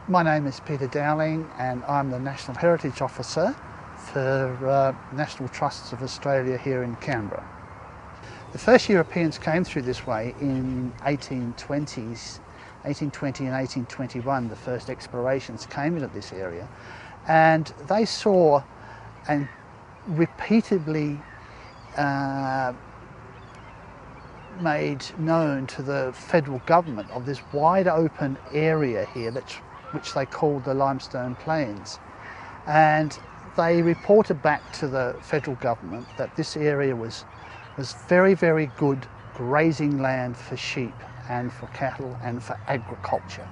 My name is Peter Dowling and I'm the National Heritage Officer for National Trusts of Australia here in Canberra. The first Europeans came through this way in 1820 and 1821. The first explorations came into this area and they saw and repeatedly made known to the federal government of this wide open area here which they called the Limestone Plains. And they reported back to the federal government that this area was very, very good grazing land for sheep and for cattle and for agriculture.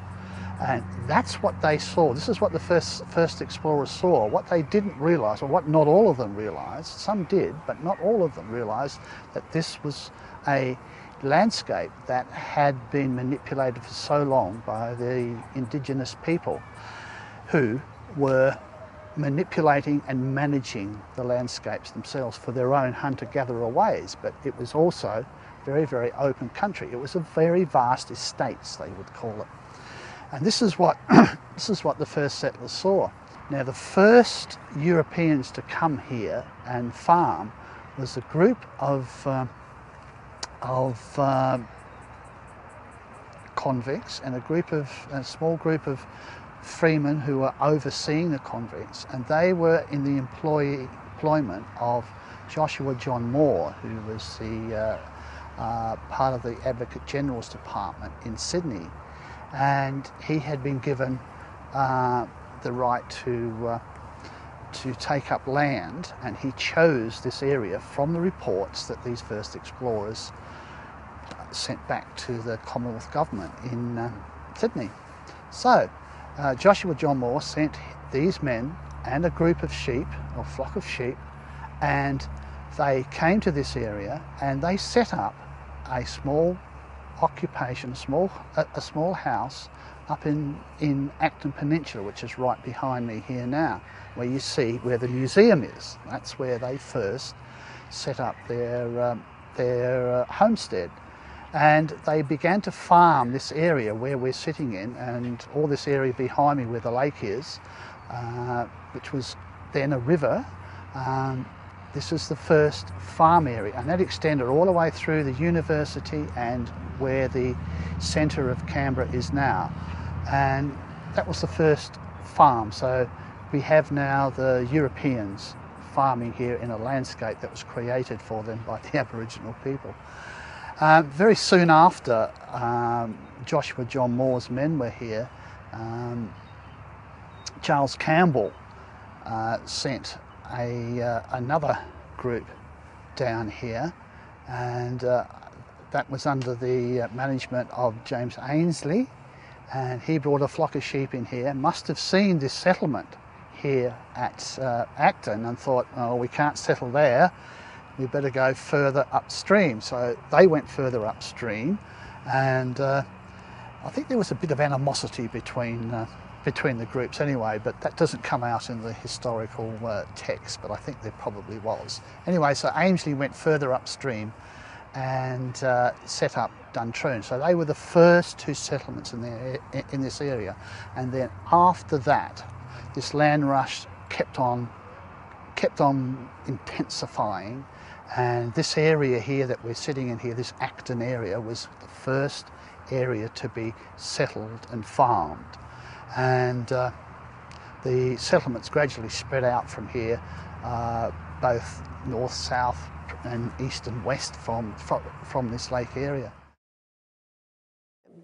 And that's what they saw. This is what the first explorers saw. What they didn't realise, or what not all of them realised, some did, but not all of them realised, that this was a landscape that had been manipulated for so long by the indigenous people who were manipulating and managing the landscapes themselves for their own hunter-gatherer ways. But it was also very, very open country. It was a very vast estates, they would call it. And this is what the first settlers saw. Now, the first Europeans to come here and farm was a group of convicts and a small group of freemen who were overseeing the convicts, and they were in the employment of Joshua John Moore, who was the part of the Advocate General's Department in Sydney, and he had been given the right to take up land, and he chose this area from the reports that these first explorers sent back to the Commonwealth Government in Sydney. So Joshua John Moore sent these men and a group of sheep, or flock of sheep, and they came to this area and they set up a small occupation, a small house up in Acton Peninsula, which is right behind me here now, where you see where the museum is. That's where they first set up their homestead. And they began to farm this area where we're sitting in, and all this area behind me where the lake is, which was then a river. This is the first farm area, and that extended all the way through the university and where the centre of Canberra is now. And that was the first farm. So we have now the Europeans farming here in a landscape that was created for them by the Aboriginal people. Very soon after Joshua John Moore's men were here, Charles Campbell sent another group down here, and that was under the management of James Ainsley, and he brought a flock of sheep in here, must have seen this settlement here at Acton and thought, oh, we can't settle there, we better go further upstream. So they went further upstream, and I think there was a bit of animosity between the groups anyway, but that doesn't come out in the historical text, but I think there probably was. Anyway, so Ainsley went further upstream and set up Duntroon. So they were the first two settlements in this area. And then after that, this land rush kept on intensifying, and this area here that we're sitting in here, this Acton area, was the first area to be settled and farmed. And the settlements gradually spread out from here, both north, south and east and west from this lake area.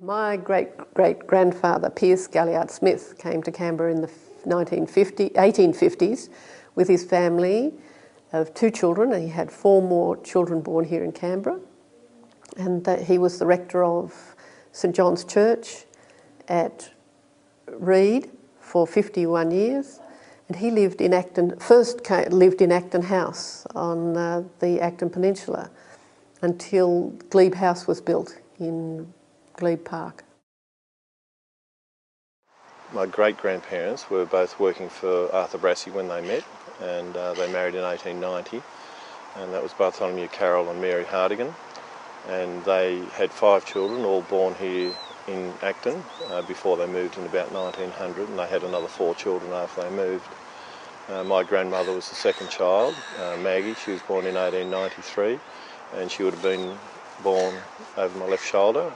My great-great-grandfather, Piers Galliard Smith, came to Canberra in the 1850s with his family of 2 children, and he had 4 more children born here in Canberra. And he was the rector of St John's Church at Reed for 51 years, and he lived in Acton, lived in Acton House on the Acton Peninsula until Glebe House was built in Glebe Park. My great-grandparents were both working for Arthur Brassey when they met, and they married in 1890, and that was Bartholomew Carroll and Mary Hardigan, and they had 5 children, all born here in Acton before they moved in about 1900, and they had another 4 children after they moved. My grandmother was the second child, Maggie. She was born in 1893, and she would have been born over my left shoulder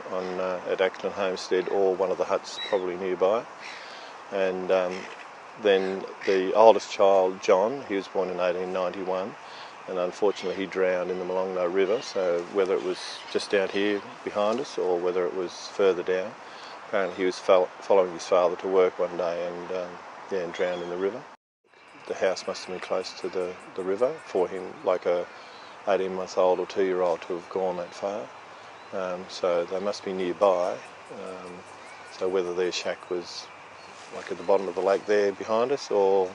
at Acton Homestead, or one of the huts probably nearby. And then the oldest child, John, he was born in 1891, and unfortunately he drowned in the Molonglo River. So whether it was just down here behind us or whether it was further down, apparently he was following his father to work one day and drowned in the river. The house must have been close to the river for him, like a 18-month-old or 2-year-old to have gone that far. So they must be nearby. So whether their shack was like at the bottom of the lake there behind us, or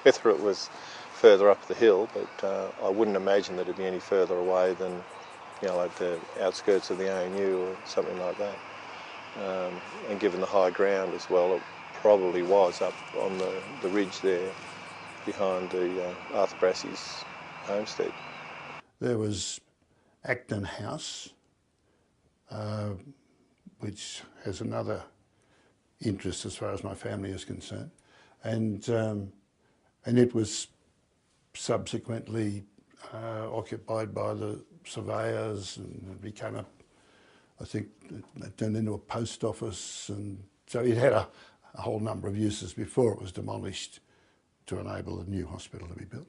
whether it was further up the hill, but I wouldn't imagine that it'd be any further away than, like the outskirts of the ANU or something like that. And given the high ground as well, it probably was up on the ridge there behind the Arthur Brassey's homestead. There was Acton House, which has another interest as far as my family is concerned, and it was subsequently occupied by the surveyors, and became I think it turned into a post office, and so it had a whole number of uses before it was demolished to enable a new hospital to be built.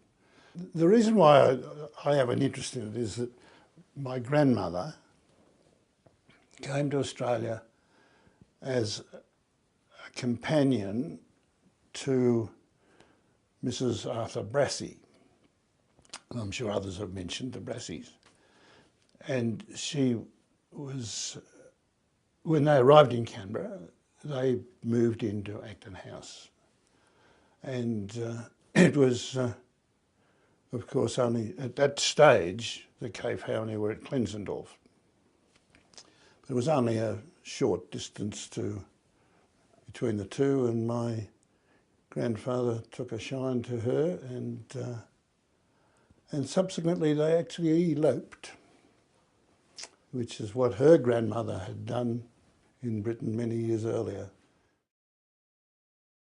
The reason why I have an interest in it is that my grandmother came to Australia as a companion to Mrs. Arthur Brassey. I'm sure others have mentioned the Brasseys. And she was, when they arrived in Canberra, they moved into Acton House. And it was, of course, only at that stage, the Cave family were at Clensendorf. But it was only a short distance between the two, and my grandfather took a shine to her, and subsequently they actually eloped, which is what her grandmother had done in Britain many years earlier.